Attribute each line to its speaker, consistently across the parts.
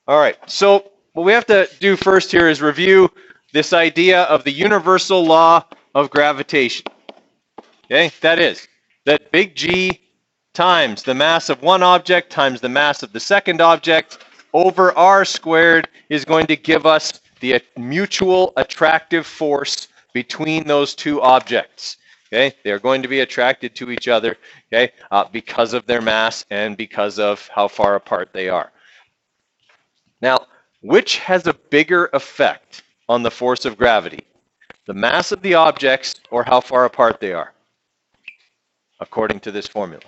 Speaker 1: All right, so what we have to do first here is review this idea of the universal law of gravitation. Okay, that is, that big G times the mass of one object times the mass of the second object over r squared is going to give us the mutual attractive force between those two objects. Okay, they are going to be attracted to each other, okay, because of their mass and because of how far apart they are. Now, which has a bigger effect on the force of gravity? The mass of the objects or how far apart they are, according to this formula?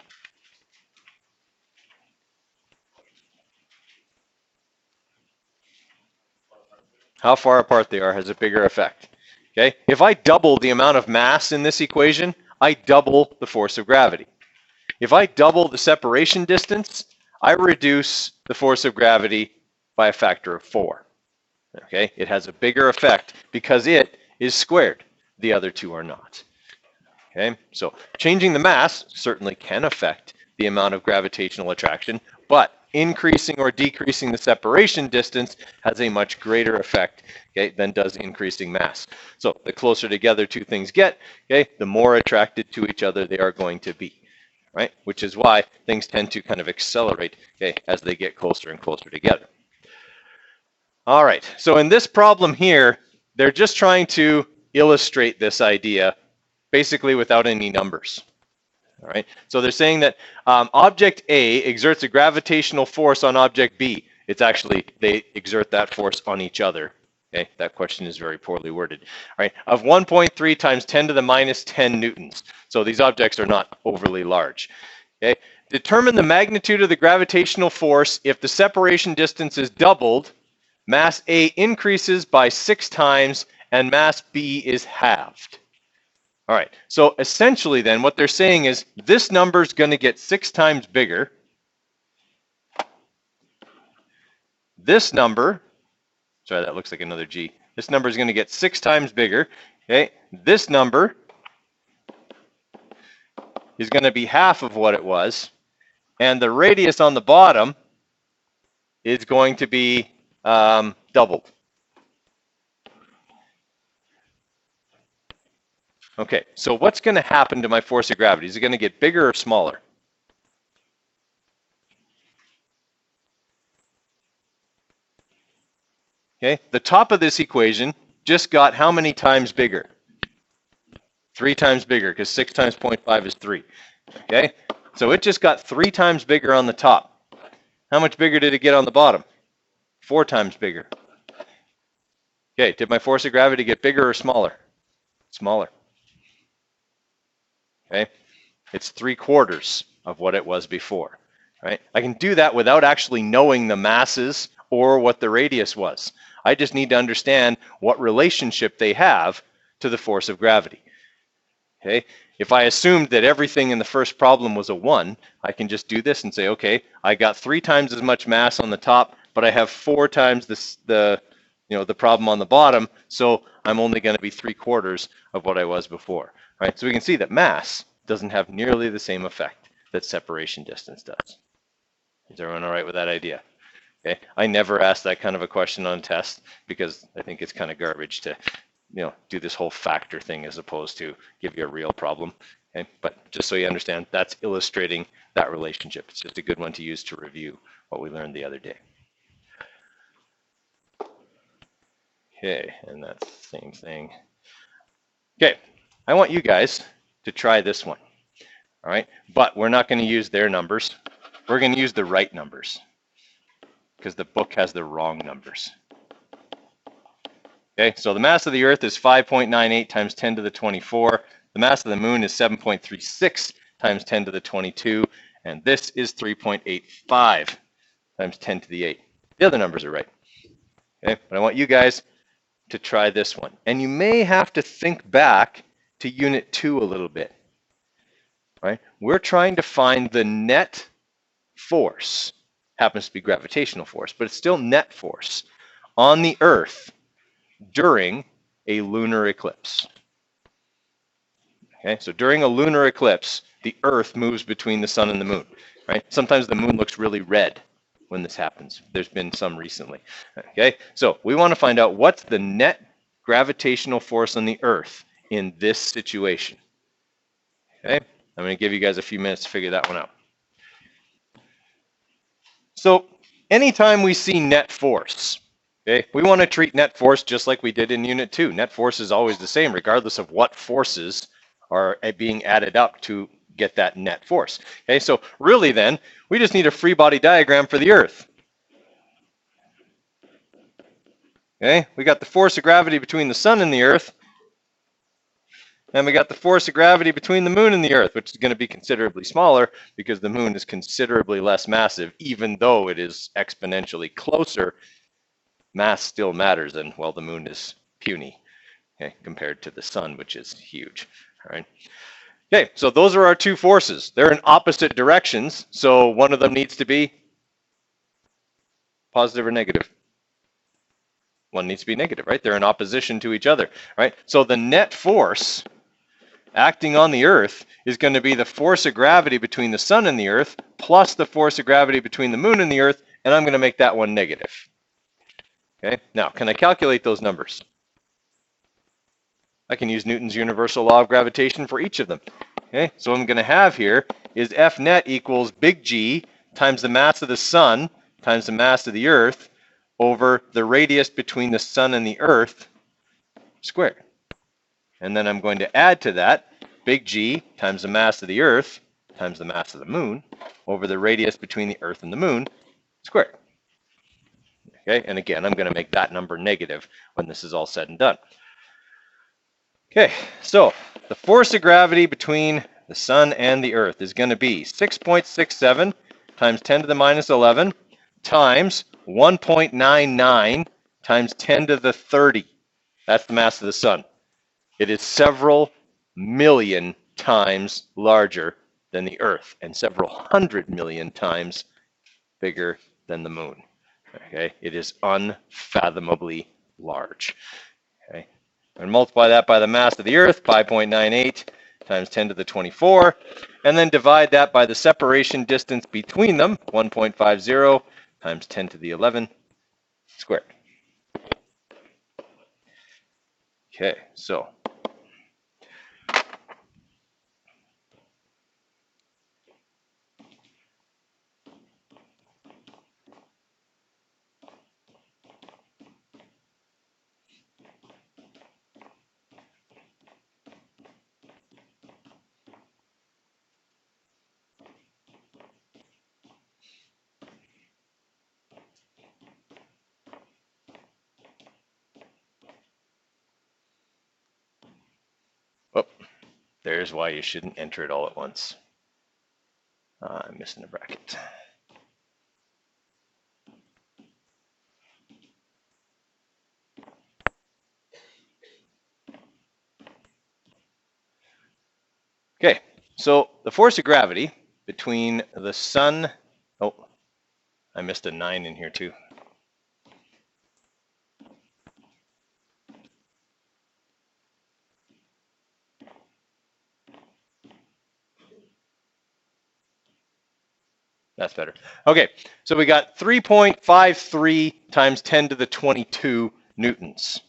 Speaker 1: How far apart they are has a bigger effect. Okay? If I double the amount of mass in this equation, I double the force of gravity. If I double the separation distance, I reduce the force of gravity by a factor of 4. Okay? It has a bigger effect because it is squared. The other two are not. Okay? So changing the mass certainly can affect the amount of gravitational attraction, but increasing or decreasing the separation distance has a much greater effect, okay, than does increasing mass. So the closer together two things get, okay, the more attracted to each other they are going to be, right? Which is why things tend to kind of accelerate, okay, as they get closer and closer together. All right, so in this problem here, they're just trying to illustrate this idea basically without any numbers. All right, so they're saying that object A exerts a gravitational force on object B. It's actually, they exert that force on each other. Okay, that question is very poorly worded. All right, of 1.3 times 10 to the minus 10 newtons. So these objects are not overly large. Okay, determine the magnitude of the gravitational force if the separation distance is doubled, mass A increases by 6 times, and mass B is halved. All right, so essentially then what they're saying is this number is going to get 6 times bigger. This number, sorry, that looks like another G. This number is going to get 6 times bigger. Okay, this number is going to be half of what it was, and the radius on the bottom is going to be doubled. Okay, so what's going to happen to my force of gravity? Is it going to get bigger or smaller? Okay, the top of this equation just got how many times bigger? 3 times bigger, because 6 times 0.5 is 3. Okay, so it just got 3 times bigger on the top. How much bigger did it get on the bottom? 4 times bigger. Okay, did my force of gravity get bigger or smaller? Smaller. Okay, it's 3/4 of what it was before. Right? I can do that without actually knowing the masses or what the radius was. I just need to understand what relationship they have to the force of gravity. Okay, if I assumed that everything in the first problem was a 1, I can just do this and say, okay, I got 3 times as much mass on the top, but I have 4 times the problem on the bottom, so I'm only going to be 3/4 of what I was before. Right? So we can see that mass doesn't have nearly the same effect that separation distance does. Is everyone all right with that idea? Okay, I never ask that kind of a question on test because I think it's kind of garbage to, do this whole factor thing as opposed to give you a real problem. Okay, but just so you understand, that's illustrating that relationship. It's just a good one to use to review what we learned the other day. Okay, and that's the same thing. Okay, I want you guys to try this one. All right, but we're not going to use their numbers. We're going to use the right numbers because the book has the wrong numbers. Okay, so the mass of the Earth is 5.98 times 10 to the 24. The mass of the Moon is 7.36 times 10 to the 22. And this is 3.85 times 10 to the 8. The other numbers are right. Okay, but I want you guys to try this one. And you may have to think back to Unit 2 a little bit. Right? We're trying to find the net force. Happens to be gravitational force, but it's still net force on the Earth during a lunar eclipse. Okay, so during a lunar eclipse, the Earth moves between the sun and the moon. Right? Sometimes the moon looks really red. when this happens. There's been some recently. Okay, so we want to find out what's the net gravitational force on the Earth in this situation. Okay, I'm going to give you guys a few minutes to figure that one out. So anytime we see net force, okay, we want to treat net force just like we did in Unit 2. Net force is always the same regardless of what forces are being added up to get that net force. Okay, so really then, we just need a free body diagram for the Earth. Okay, we got the force of gravity between the sun and the Earth, and we got the force of gravity between the moon and the Earth, which is going to be considerably smaller because the moon is considerably less massive, even though it is exponentially closer. Mass still matters, and well, the moon is puny, okay, compared to the sun, which is huge. All right. Okay, so those are our two forces. They're in opposite directions, so one of them needs to be positive or negative. One needs to be negative, right? They're in opposition to each other, right? So the net force acting on the Earth is going to be the force of gravity between the sun and the Earth plus the force of gravity between the moon and the Earth, and I'm going to make that one negative. Okay, now can I calculate those numbers? I can use Newton's universal law of gravitation for each of them. Okay, so what I'm going to have here is F net equals big G times the mass of the sun times the mass of the Earth over the radius between the sun and the Earth squared. And then I'm going to add to that big G times the mass of the Earth times the mass of the moon over the radius between the Earth and the moon squared. Okay, and again, I'm going to make that number negative when this is all said and done. Okay, so the force of gravity between the sun and the Earth is going to be 6.67 times 10 to the minus 11 times 1.99 times 10 to the 30. That's the mass of the sun. It is several million times larger than the Earth and several 100 million times bigger than the moon. Okay, it is unfathomably large. Okay. And multiply that by the mass of the Earth, 5.98 times 10 to the 24, and then divide that by the separation distance between them, 1.50 times 10 to the 11 squared. Okay, so oh, there's why you shouldn't enter it all at once. I'm missing a bracket. Okay, so the force of gravity between the sun, oh, I missed a 9 in here too. That's better. Okay, so we got 3.53 times 10 to the 22 newtons.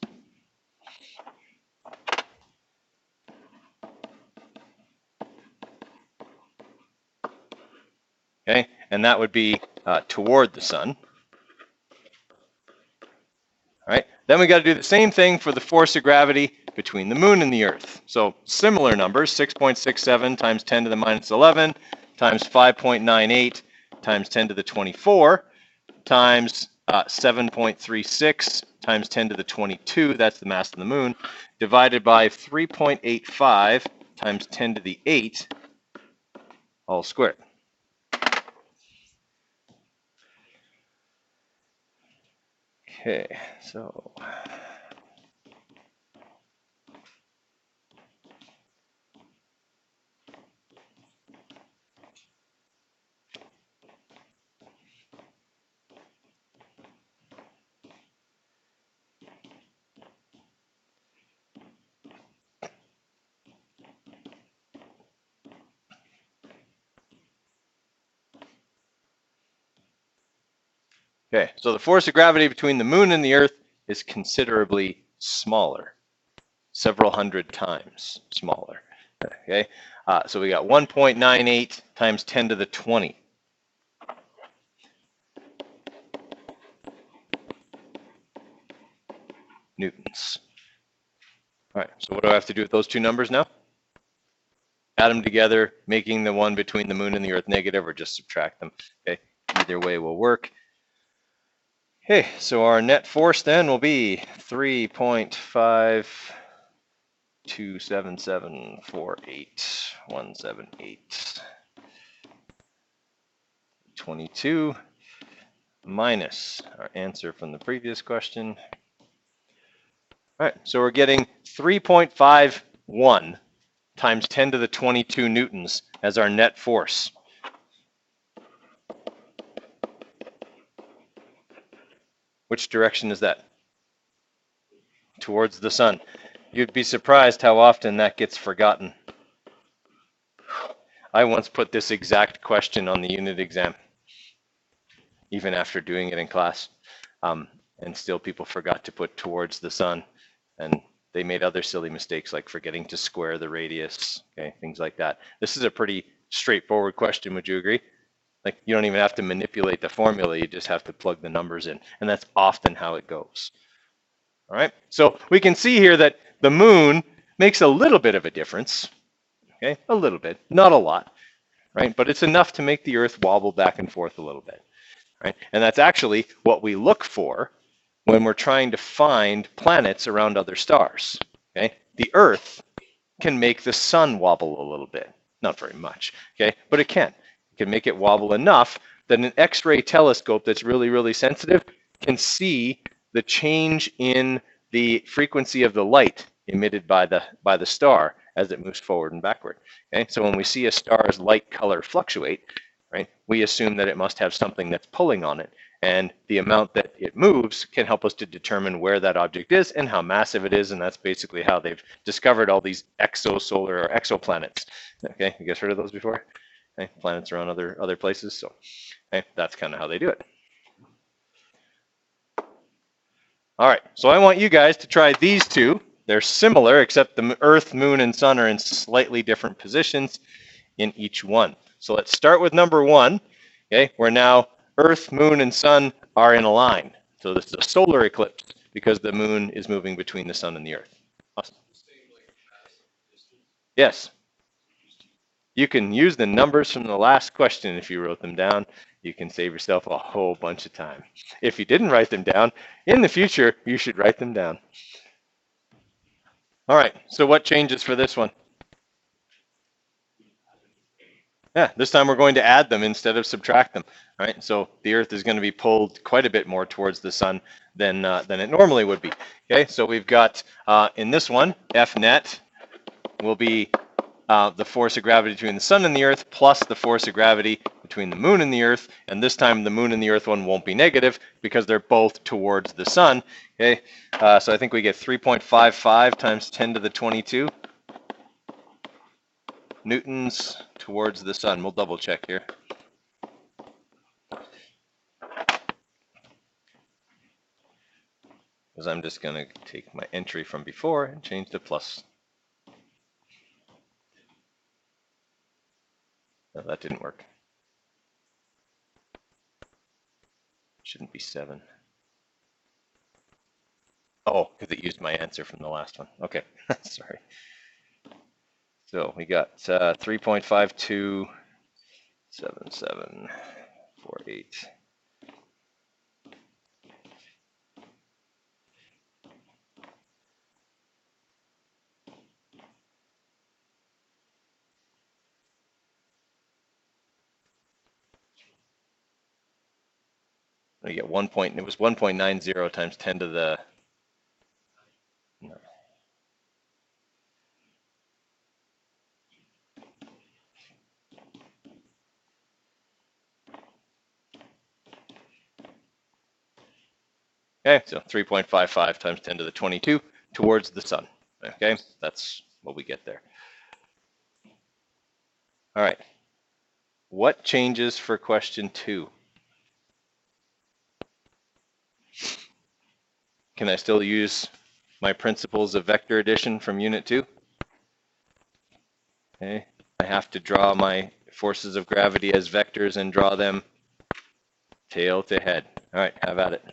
Speaker 1: Okay, and that would be toward the sun. All right, then we got to do the same thing for the force of gravity between the moon and the Earth. So similar numbers, 6.67 times 10 to the minus 11 times 5.98 times 10 to the 24 times 7.36 times 10 to the 22, that's the mass of the moon, divided by 3.85 times 10 to the 8, all squared. Okay, so Okay, so the force of gravity between the moon and the Earth is considerably smaller, several hundred times smaller. Okay, so we got 1.98 times 10 to the 20. Newtons. All right, so what do I have to do with those two numbers now? Add them together, making the one between the moon and the Earth negative, or just subtract them. Okay, either way will work. Okay, so our net force then will be 3.527748178 22 minus our answer from the previous question. All right, so we're getting 3.51 times 10 to the 22 newtons as our net force. Which direction is that? Towards the sun. You'd be surprised how often that gets forgotten. I once put this exact question on the unit exam, even after doing it in class, and still people forgot to put towards the sun, and they made other silly mistakes like forgetting to square the radius, okay, things like that. This is a pretty straightforward question, would you agree? Like, you don't even have to manipulate the formula, you just have to plug the numbers in, and that's often how it goes. All right, so we can see here that the moon makes a little bit of a difference, okay, a little bit, not a lot, right, but it's enough to make the Earth wobble back and forth a little bit, right, and that's actually what we look for when we're trying to find planets around other stars, okay. The Earth can make the sun wobble a little bit, not very much, okay, but it can. It can make it wobble enough that an X-ray telescope that's really, really sensitive can see the change in the frequency of the light emitted by the star as it moves forward and backward. Okay, so when we see a star's light color fluctuate, right, we assume that it must have something that's pulling on it, and the amount that it moves can help us to determine where that object is and how massive it is, and that's basically how they've discovered all these exosolar or exoplanets. Okay, you guys heard of those before? Okay, planets around other places, so okay, that's kind of how they do it. All right, so I want you guys to try these two. They're similar, except the Earth, Moon, and Sun are in slightly different positions in each one. So let's start with number one, okay, where now Earth, Moon, and Sun are in a line. So this is a solar eclipse because the moon is moving between the sun and the Earth. Awesome. Yes. You can use the numbers from the last question if you wrote them down. You can save yourself a whole bunch of time. If you didn't write them down, in the future, you should write them down. All right, so what changes for this one? Yeah, this time we're going to add them instead of subtract them. All right, so the Earth is going to be pulled quite a bit more towards the sun than it normally would be. Okay, so we've got in this one, F net will be the force of gravity between the sun and the Earth plus the force of gravity between the moon and the Earth, and this time the moon and the Earth one won't be negative because they're both towards the sun. Okay, so I think we get 3.55 times 10 to the 22 newtons towards the sun. We'll double check here. Because I'm just going to take my entry from before and change to plus. No, that didn't work. Shouldn't be 7. Oh, because it used my answer from the last one. Okay, sorry. So we got 3.527748. We get 1 point. It was 1.90 times 10 to the. No. Okay, so 3.55 times 10 to the 22 towards the sun. Okay, that's what we get there. All right. What changes for question 2? can I still use my principles of vector addition from Unit 2? Okay, I have to draw my forces of gravity as vectors and draw them tail to head. All right, have at it.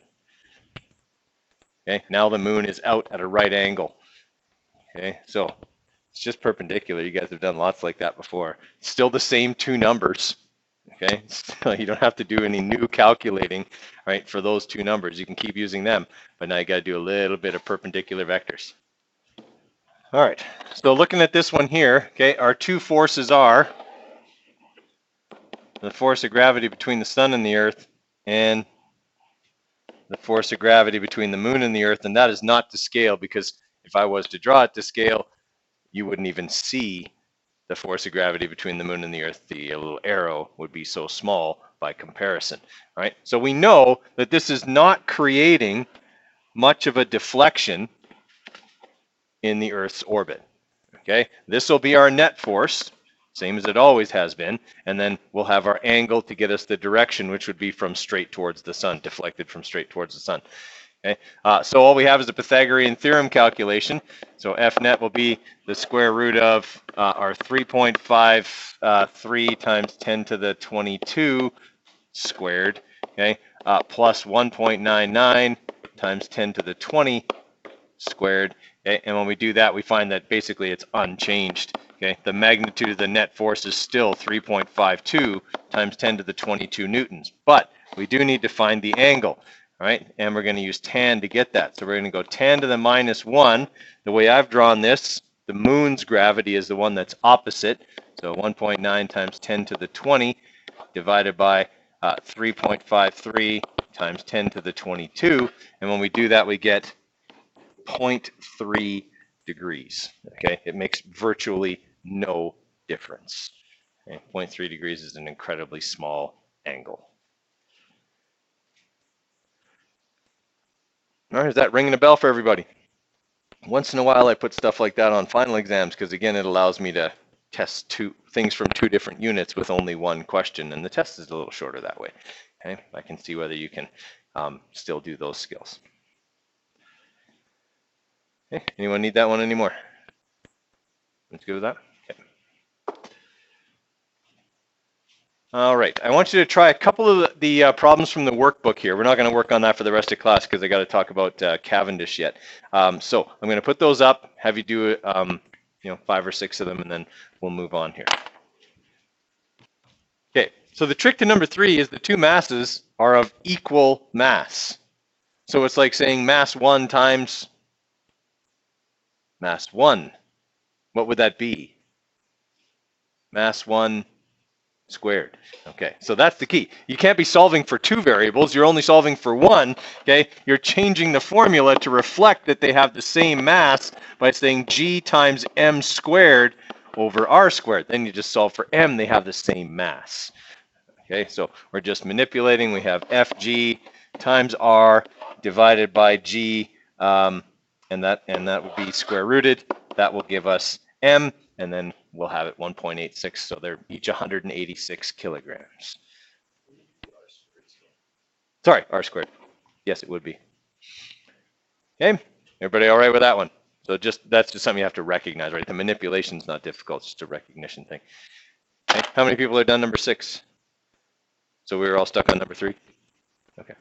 Speaker 1: Okay, now the moon is out at a right angle. Okay, so it's just perpendicular. You guys have done lots like that before. It's still the same two numbers. Okay, so you don't have to do any new calculating, right, for those two numbers. You can keep using them, but now you got to do a little bit of perpendicular vectors. All right, so looking at this one here, okay, our two forces are the force of gravity between the sun and the earth and the force of gravity between the moon and the earth, and that is not to scale, because if I was to draw it to scale, you wouldn't even see the force of gravity between the moon and the earth. The little arrow would be so small by comparison, right? So we know that this is not creating much of a deflection in the Earth's orbit, okay? This will be our net force, same as it always has been, and then we'll have our angle to get us the direction, which would be from straight towards the sun, deflected from straight towards the sun. Okay, so all we have is a Pythagorean theorem calculation. So F net will be the square root of our 3.53 times 10 to the 22 squared, okay, plus 1.99 times 10 to the 20 squared. Okay, and when we do that, we find that basically it's unchanged. Okay, the magnitude of the net force is still 3.52 times 10 to the 22 newtons, but we do need to find the angle. All right, and we're going to use tan to get that. So we're going to go tan to the minus 1. The way I've drawn this, the moon's gravity is the one that's opposite. So 1.9 times 10 to the 20 divided by 3.53 times 10 to the 22. And when we do that, we get 0.3 degrees. Okay, it makes virtually no difference. Okay? 0.3 degrees is an incredibly small angle. All right, is that ringing a bell for everybody? Once in a while I put stuff like that on final exams because, again, it allows me to test two things from two different units with only one question, and the test is a little shorter that way. Okay, I can see whether you can still do those skills. Okay, anyone need that one anymore? Let's go with that. Okay. All right, I want you to try a couple of the problems from the workbook here. We're not going to work on that for the rest of class because I got to talk about Cavendish yet. So I'm going to put those up, have you do 5 or 6 of them, and then we'll move on here. Okay, so the trick to number 3 is the two masses are of equal mass. So it's like saying mass 1 times mass 1. What would that be? Mass 1 squared. Okay, so that's the key. You can't be solving for 2 variables. You're only solving for 1. Okay, you're changing the formula to reflect that they have the same mass by saying g times m squared over r squared. Then you just solve for m. They have the same mass. Okay, so we're just manipulating. We have fg times r divided by g, and that would be square rooted. That will give us m, and then we'll have it 1.86, so they're each 186 kilograms. Sorry, r squared. Yes, it would be. Okay, everybody all right with that one? So that's just something you have to recognize, right? The manipulation's not difficult, it's just a recognition thing. Okay, how many people are done number 6? So we were all stuck on number 3? Okay.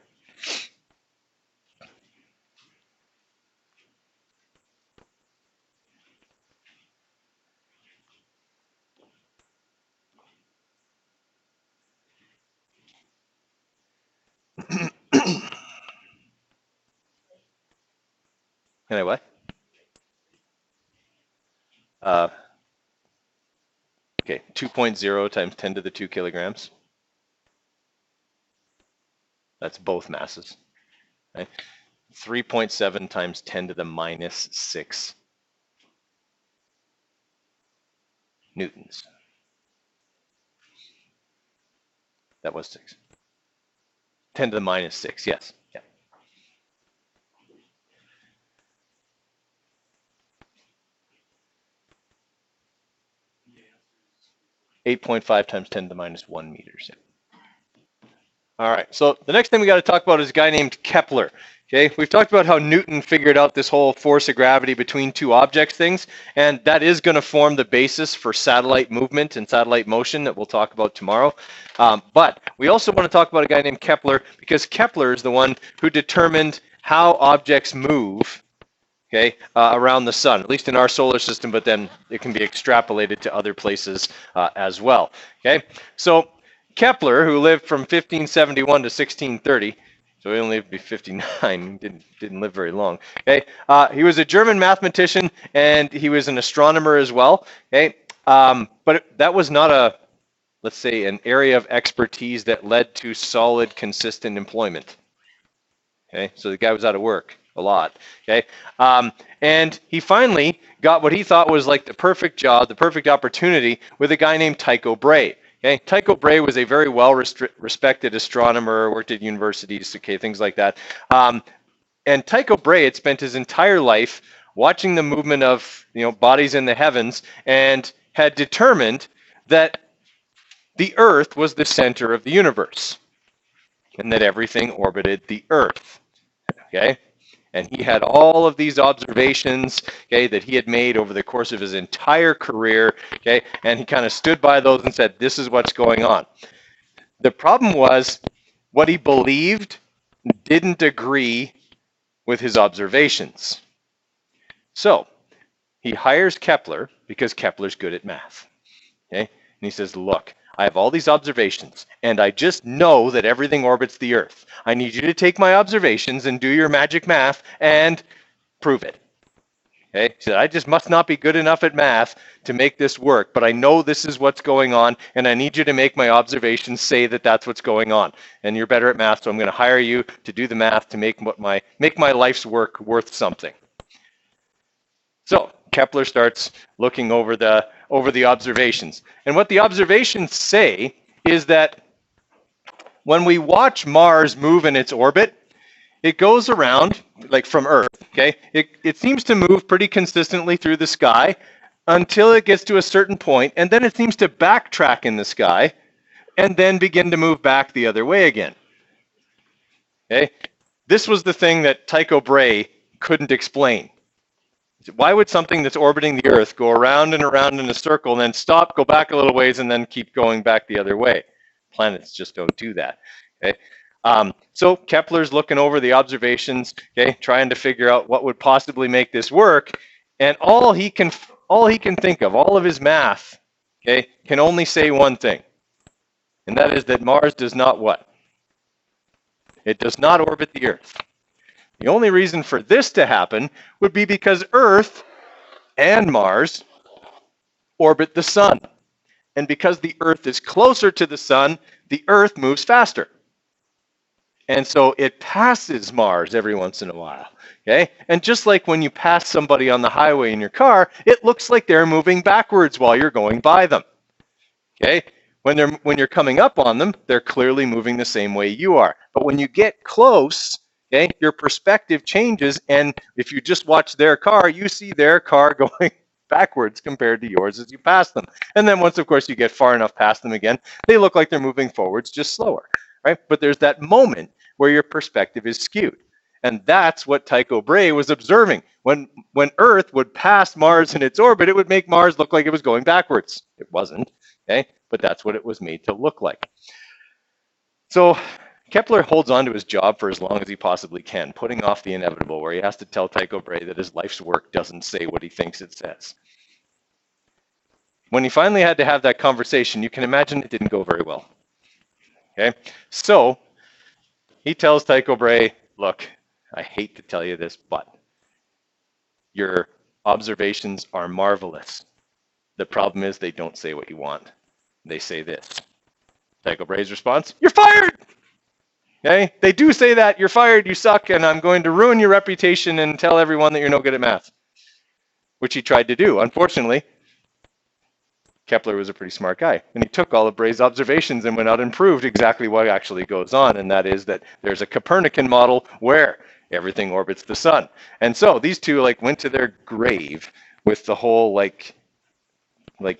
Speaker 1: Can I what? Okay, 2.0 times 10 to the 2 kilograms. That's both masses. Okay. 3.7 times 10 to the minus 6 newtons. That was 6. 10 to the minus 6, yes. Yeah. 8.5 times 10 to the minus 1 meters. Yeah. All right, so the next thing we got to talk about is a guy named Kepler. Okay, we've talked about how Newton figured out this whole force of gravity between two objects things, and that is going to form the basis for satellite movement and satellite motion that we'll talk about tomorrow. But we also want to talk about a guy named Kepler, because Kepler is the one who determined how objects move, okay, around the sun, at least in our solar system, but then it can be extrapolated to other places as well. Okay, so Kepler, who lived from 1571 to 1630, so he only lived to be 59, didn't live very long. Okay, he was a German mathematician and he was an astronomer as well. Okay, but that was not a, let's say, an area of expertise that led to solid, consistent employment. Okay, so the guy was out of work a lot. Okay, and he finally got what he thought was like the perfect job, the perfect opportunity with a guy named Tycho Brahe. Okay, Tycho Brahe was a very well-respected astronomer, worked at universities, okay, things like that. And Tycho Brahe had spent his entire life watching the movement of bodies in the heavens, and had determined that the Earth was the center of the universe, and that everything orbited the Earth. Okay, and he had all of these observations, okay, that he had made over the course of his entire career, okay, and he kind of stood by those and said, this is what's going on. The problem was, what he believed didn't agree with his observations. So he hires Kepler, because Kepler's good at math, okay, and he says, look, I have all these observations, and I just know that everything orbits the Earth. I need you to take my observations and do your magic math and prove it. Okay? He said, I just must not be good enough at math to make this work, but I know this is what's going on, and I need you to make my observations say that that's what's going on. And you're better at math, so I'm going to hire you to do the math to make my life's work worth something. So Kepler starts looking over the observations. And what the observations say is that when we watch Mars move in its orbit, it goes around, like from Earth, okay? It seems to move pretty consistently through the sky until it gets to a certain point, and then it seems to backtrack in the sky and then begin to move back the other way again. Okay? This was the thing that Tycho Brahe couldn't explain. Why would something that's orbiting the Earth go around and around in a circle and then stop, go back a little ways, and then keep going back the other way? Planets just don't do that. Okay? So Kepler's looking over the observations, okay, trying to figure out what would possibly make this work, and all he can think of, all of his math, okay, can only say one thing, and that is that Mars does not what? It does not orbit the Earth. The only reason for this to happen would be because Earth and Mars orbit the sun. And because the Earth is closer to the sun, the Earth moves faster. And so it passes Mars every once in a while. Okay? And just like when you pass somebody on the highway in your car, it looks like they're moving backwards while you're going by them. Okay? When you're coming up on them, they're clearly moving the same way you are. But when you get close, okay, your perspective changes, and if you just watch their car, you see their car going backwards compared to yours as you pass them. And then once, of course, you get far enough past them again, they look like they're moving forwards, just slower, right? But there's that moment where your perspective is skewed. And that's what Tycho Brahe was observing. When Earth would pass Mars in its orbit, it would make Mars look like it was going backwards. It wasn't, okay? But that's what it was made to look like. So Kepler holds on to his job for as long as he possibly can, putting off the inevitable, where he has to tell Tycho Brahe that his life's work doesn't say what he thinks it says. When he finally had to have that conversation, you can imagine it didn't go very well. Okay, so he tells Tycho Brahe, look, I hate to tell you this, but your observations are marvelous. The problem is they don't say what you want. They say this. Tycho Brahe's response, you're fired! Okay? They do say that, you're fired, you suck, and I'm going to ruin your reputation and tell everyone that you're no good at math. Which he tried to do. Unfortunately, Kepler was a pretty smart guy, and he took all of Brahe's observations and went out and proved exactly what actually goes on, and that is that there's a Copernican model where everything orbits the sun. And so these two went to their grave with the whole like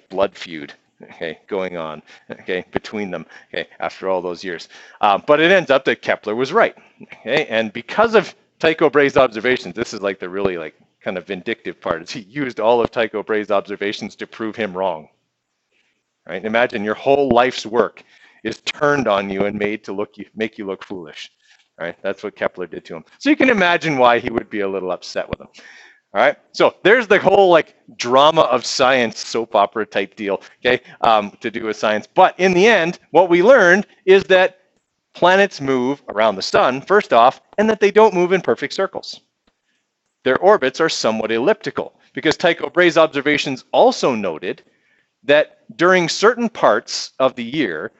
Speaker 1: blood feud, okay, going on, okay, between them, okay, after all those years. But it ends up that Kepler was right, okay, and because of Tycho Brahe's observations, this is like the really like kind of vindictive part, is he used all of Tycho Brahe's observations to prove him wrong. Right? Imagine your whole life's work is turned on you and made to make you look foolish. Right? That's what Kepler did to him. So you can imagine why he would be a little upset with him. All right, so there's the whole like drama of science soap opera type deal, okay, to do with science. But in the end, what we learned is that planets move around the sun, first off, and that they don't move in perfect circles. Their orbits are somewhat elliptical, because Tycho Brahe's observations also noted that during certain parts of the year,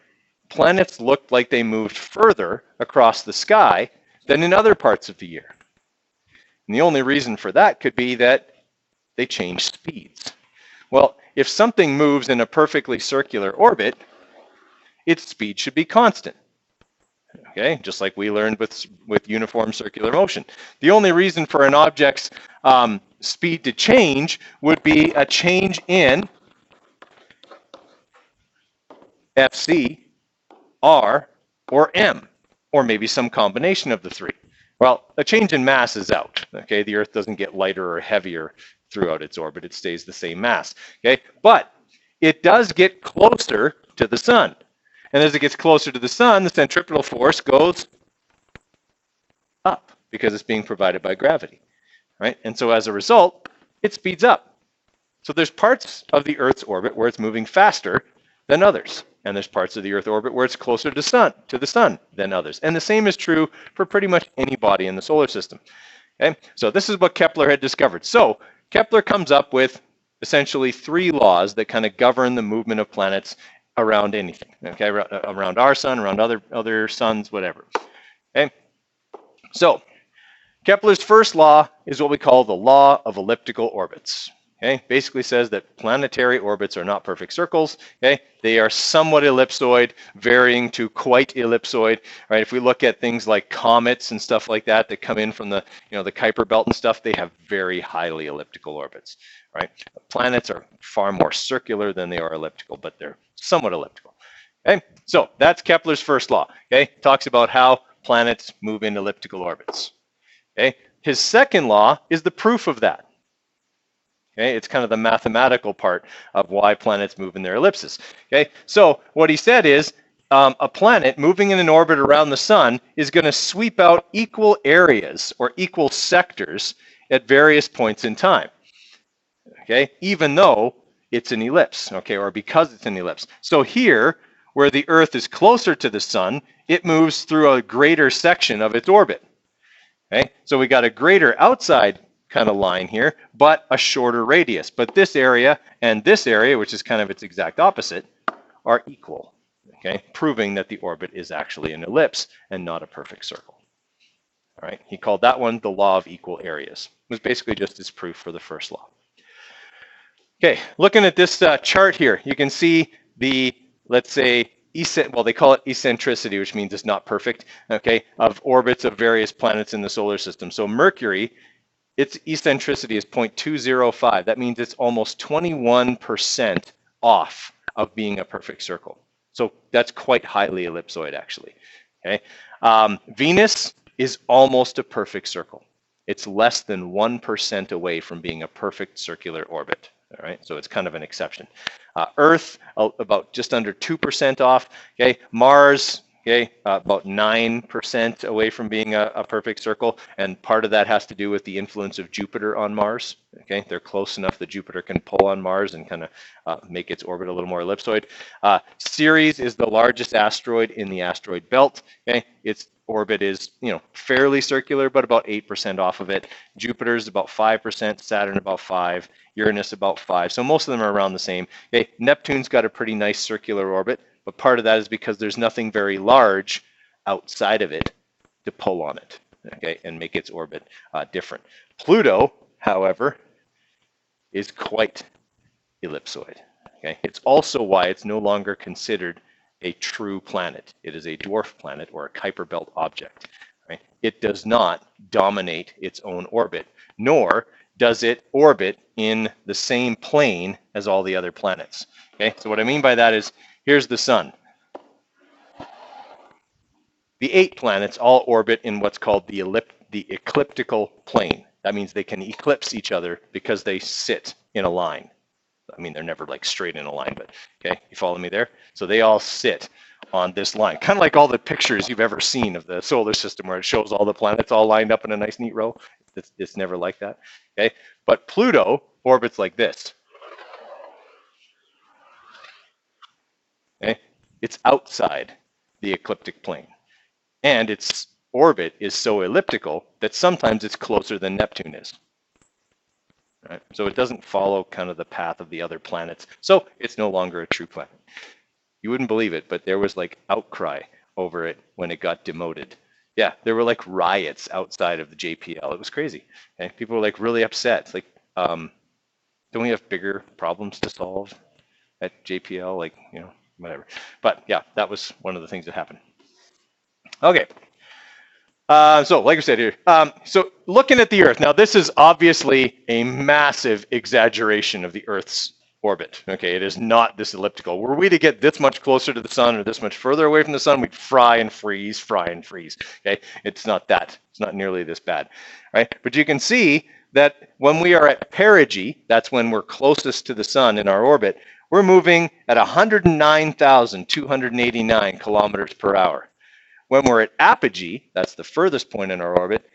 Speaker 1: planets looked like they moved further across the sky than in other parts of the year. And the only reason for that could be that they change speeds. Well, if something moves in a perfectly circular orbit, its speed should be constant. Okay, just like we learned with uniform circular motion. The only reason for an object's speed to change would be a change in Fc, R, or M, or maybe some combination of the three. Well, a change in mass is out. Okay, the Earth doesn't get lighter or heavier throughout its orbit. It stays the same mass. Okay, but it does get closer to the sun. And as it gets closer to the sun, the centripetal force goes up because it's being provided by gravity. Right? And so as a result, it speeds up. So there's parts of the Earth's orbit where it's moving faster than others. And there's parts of the Earth orbit where it's closer to the sun than others. And the same is true for pretty much any body in the solar system. Okay? So this is what Kepler had discovered. So Kepler comes up with essentially 3 laws that kind of govern the movement of planets around anything. Okay, around our sun, around other suns, whatever. Okay? So Kepler's first law is what we call the law of elliptical orbits. Okay, basically says that planetary orbits are not perfect circles. Okay, they are somewhat ellipsoid, varying to quite ellipsoid. Right, if we look at things like comets and stuff like that that come in from the the Kuiper belt and stuff, they have very highly elliptical orbits. Right, planets are far more circular than they are elliptical, but they're somewhat elliptical. Okay, so that's Kepler's first law. Okay, talks about how planets move in elliptical orbits. Okay, his second law is the proof of that. Okay, it's kind of the mathematical part of why planets move in their ellipses. Okay, so what he said is a planet moving in an orbit around the sun is going to sweep out equal areas or equal sectors at various points in time. Okay, even though it's an ellipse, okay, or because it's an ellipse. So here, where the Earth is closer to the sun, it moves through a greater section of its orbit. Okay, so we got a greater outside kind of line here, but a shorter radius. But this area and this area, which is kind of its exact opposite, are equal. Okay, proving that the orbit is actually an ellipse and not a perfect circle. All right, he called that one the law of equal areas. It was basically just his proof for the first law. Okay, looking at this chart here, you can see the, let's say, well, they call it eccentricity, which means it's not perfect, okay, of orbits of various planets in the solar system. So Mercury, its eccentricity is 0.205. That means it's almost 21% off of being a perfect circle. So that's quite highly ellipsoid, actually. Okay, Venus is almost a perfect circle. It's less than 1% away from being a perfect circular orbit. All right, so it's kind of an exception. Earth, about just under 2% off. Okay, Mars, okay, about 9% away from being a perfect circle, and part of that has to do with the influence of Jupiter on Mars. Okay, they're close enough that Jupiter can pull on Mars and kind of make its orbit a little more ellipsoid. Ceres is the largest asteroid in the asteroid belt. Okay, its orbit is fairly circular, but about 8% off of it. Jupiter's about 5%, Saturn about 5%, Uranus about 5%. So most of them are around the same. Okay, Neptune's got a pretty nice circular orbit, but part of that is because there's nothing very large outside of it to pull on it, okay, and make its orbit different. Pluto, however, is quite ellipsoid. Okay, it's also why it's no longer considered a true planet. It is a dwarf planet or a Kuiper belt object. Right? It does not dominate its own orbit, nor does it orbit in the same plane as all the other planets. Okay, so what I mean by that is, here's the sun. The 8 planets all orbit in what's called the the ecliptical plane. That means they can eclipse each other because they sit in a line. I mean, they're never like straight in a line, but okay, you follow me there? So they all sit on this line, kind of like all the pictures you've ever seen of the solar system where it shows all the planets all lined up in a nice neat row. It's never like that, okay? But Pluto orbits like this, okay? It's outside the ecliptic plane, and its orbit is so elliptical that sometimes it's closer than Neptune is. Right? So it doesn't follow kind of the path of the other planets. So it's no longer a true planet. You wouldn't believe it, but there was like outcry over it when it got demoted. Yeah, there were like riots outside of the JPL. It was crazy. Okay? People were like really upset. It's like, don't we have bigger problems to solve at JPL? Like, you know, whatever. But yeah, that was one of the things that happened. Okay. So like I said here, so looking at the Earth, now this is obviously a massive exaggeration of the Earth's orbit. Okay, it is not this elliptical. Were we to get this much closer to the sun or this much further away from the sun, we'd fry and freeze, fry and freeze. Okay, it's not that. It's not nearly this bad, right? But you can see that when we are at perigee, that's when we're closest to the sun in our orbit, we're moving at 109,289 kilometers per hour. When we're at apogee, that's the furthest point in our orbit,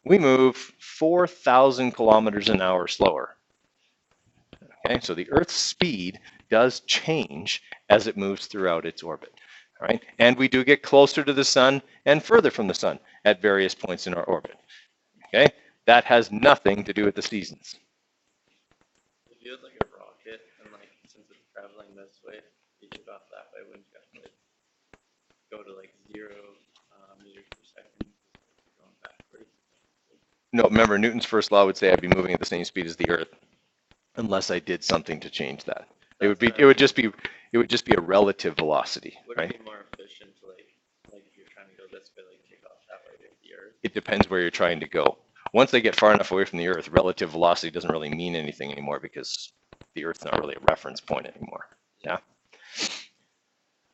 Speaker 1: we move 4,000 kilometers an hour slower. Okay, so the Earth's speed does change as it moves throughout its orbit. All right, and we do get closer to the sun and further from the sun at various points in our orbit. Okay, that has nothing to do with the seasons.
Speaker 2: If you had like a rocket and like since it's traveling this way, you took off that way, wouldn't you have to go to like 0 meters per second going backwards?
Speaker 1: No, remember Newton's first law would say I'd be moving at the same speed as the Earth, unless I did something to change that. It would just be a relative velocity,
Speaker 2: Would
Speaker 1: right?
Speaker 2: it be more efficient to like if you're trying to go this way, like take off that way with the Earth?
Speaker 1: It depends where you're trying to go. Once they get far enough away from the Earth, relative velocity doesn't really mean anything anymore because the Earth's not really a reference point anymore. Yeah.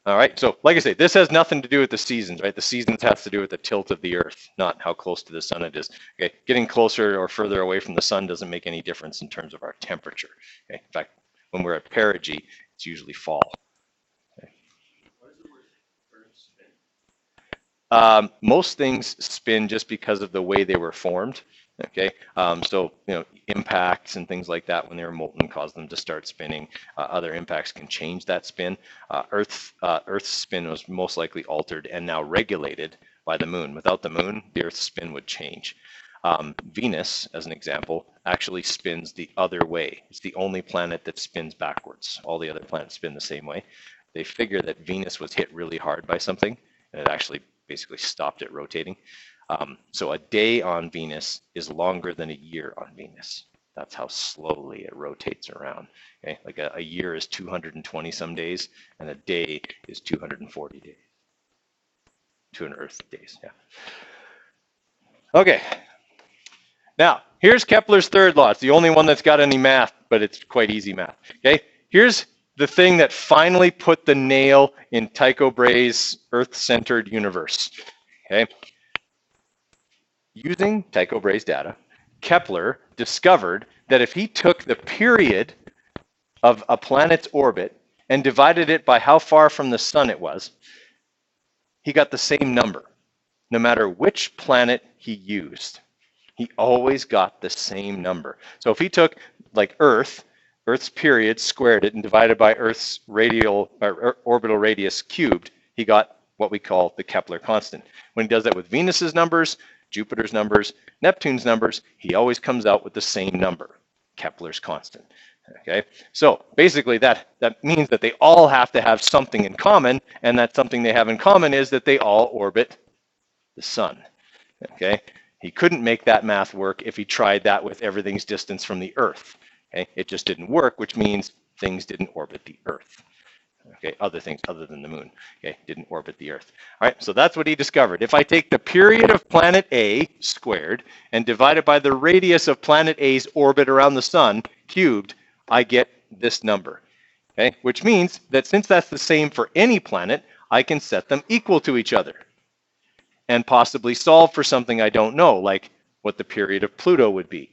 Speaker 1: All right, so like I say, this has nothing to do with the seasons, right? The seasons has to do with the tilt of the Earth, not how close to the sun it is. Okay, getting closer or further away from the sun doesn't make any difference in terms of our temperature. Okay, in fact, when we're at perigee, it's usually fall. Okay.
Speaker 2: What is the word Earth spin?
Speaker 1: Most things spin just because of the way they were formed. Okay, so you know, impacts and things like that when they were molten cause them to start spinning. Other impacts can change that spin. Earth's spin was most likely altered and now regulated by the moon. Without the moon, the Earth's spin would change. Venus, as an example, actually spins the other way. It's the only planet that spins backwards. All the other planets spin the same way. They figure that Venus was hit really hard by something, and it actually basically stopped it rotating. So a day on Venus is longer than a year on Venus. That's how slowly it rotates around. Okay, like a year is 220 some days, and a day is 240 days. 200 Earth days, yeah. Okay. Now, here's Kepler's third law. It's the only one that's got any math, but it's quite easy math. Okay, here's the thing that finally put the nail in Tycho Brahe's Earth-centered universe. Okay. Using Tycho Brahe's data, Kepler discovered that if he took the period of a planet's orbit and divided it by how far from the sun it was, he got the same number, no matter which planet he used. He always got the same number. So if he took like Earth's period, squared it, and divided by Earth's orbital radius cubed, he got what we call the Kepler constant. When he does that with Venus's numbers, Jupiter's numbers, Neptune's numbers, he always comes out with the same number, Kepler's constant. Okay, so basically that means that they all have to have something in common, and that something they have in common is that they all orbit the sun. Okay, he couldn't make that math work if he tried that with everything's distance from the Earth. Okay, it just didn't work, which means things didn't orbit the Earth. Okay, other things other than the moon, okay, didn't orbit the Earth. All right, so that's what he discovered. If I take the period of planet A squared and divide it by the radius of planet A's orbit around the sun cubed, I get this number. Okay, which means that since that's the same for any planet, I can set them equal to each other. and possibly solve for something I don't know, like what the period of Pluto would be.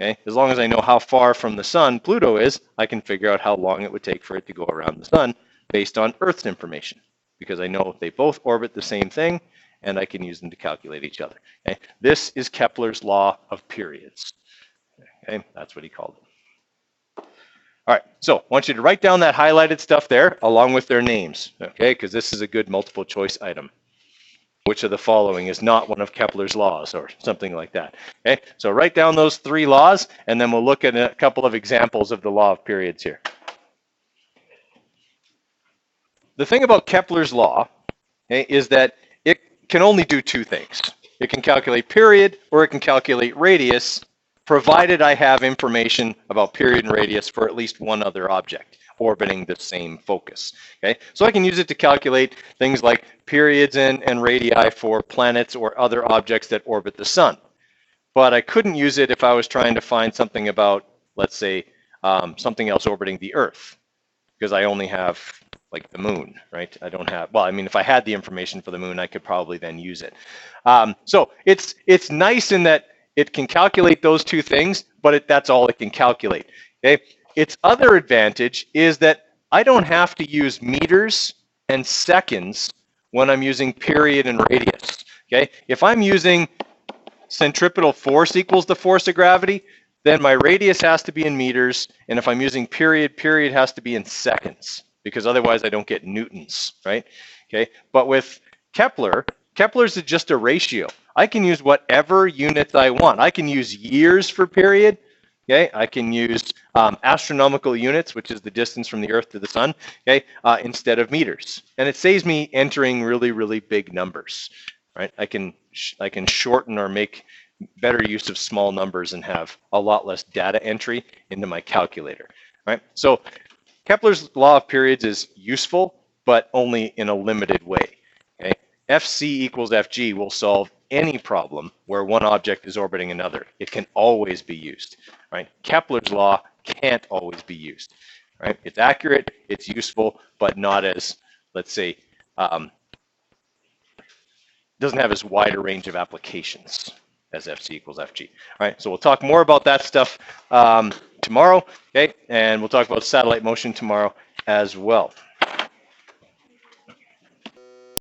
Speaker 1: Okay? As long as I know how far from the sun Pluto is, I can figure out how long it would take for it to go around the sun based on Earth's information, because I know they both orbit the same thing, and I can use them to calculate each other. Okay? This is Kepler's law of periods. Okay? That's what he called it. All right, so I want you to write down that highlighted stuff there along with their names, okay? Because this is a good multiple choice item. Which of the following is not one of Kepler's laws, or something like that? Okay, so write down those 3 laws, and then we'll look at a couple of examples of the law of periods here. The thing about Kepler's law, okay, is that it can only do 2 things. It can calculate period, or it can calculate radius, provided I have information about period and radius for at least one other object orbiting the same focus. Okay, so I can use it to calculate things like periods and radii for planets or other objects that orbit the sun. But I couldn't use it if I was trying to find something about, let's say, something else orbiting the Earth, because I only have like the moon, right? I don't have, well, I mean, if I had the information for the moon, I could probably then use it. So it's nice in that it can calculate those 2 things, but that's all it can calculate. Okay. Its other advantage is that I don't have to use meters and seconds when I'm using period and radius. Okay. If I'm using centripetal force equals the force of gravity, then my radius has to be in meters, and if I'm using period, period has to be in seconds, because otherwise I don't get newtons, right? Okay. But with Kepler's is just a ratio. I can use whatever units I want. I can use years for period. Okay, I can use astronomical units, which is the distance from the Earth to the sun, okay, instead of meters. And it saves me entering really, really big numbers, right? I can shorten or make better use of small numbers and have a lot less data entry into my calculator, right? So Kepler's law of periods is useful, but only in a limited way. Okay, FC equals FG will solve any problem where one object is orbiting another. It can always be used, right? Kepler's law can't always be used, right? It's accurate, it's useful, but not as, let's say, doesn't have as wide a range of applications as FC equals FG. All right, so we'll talk more about that stuff tomorrow, okay? And we'll talk about satellite motion tomorrow as well.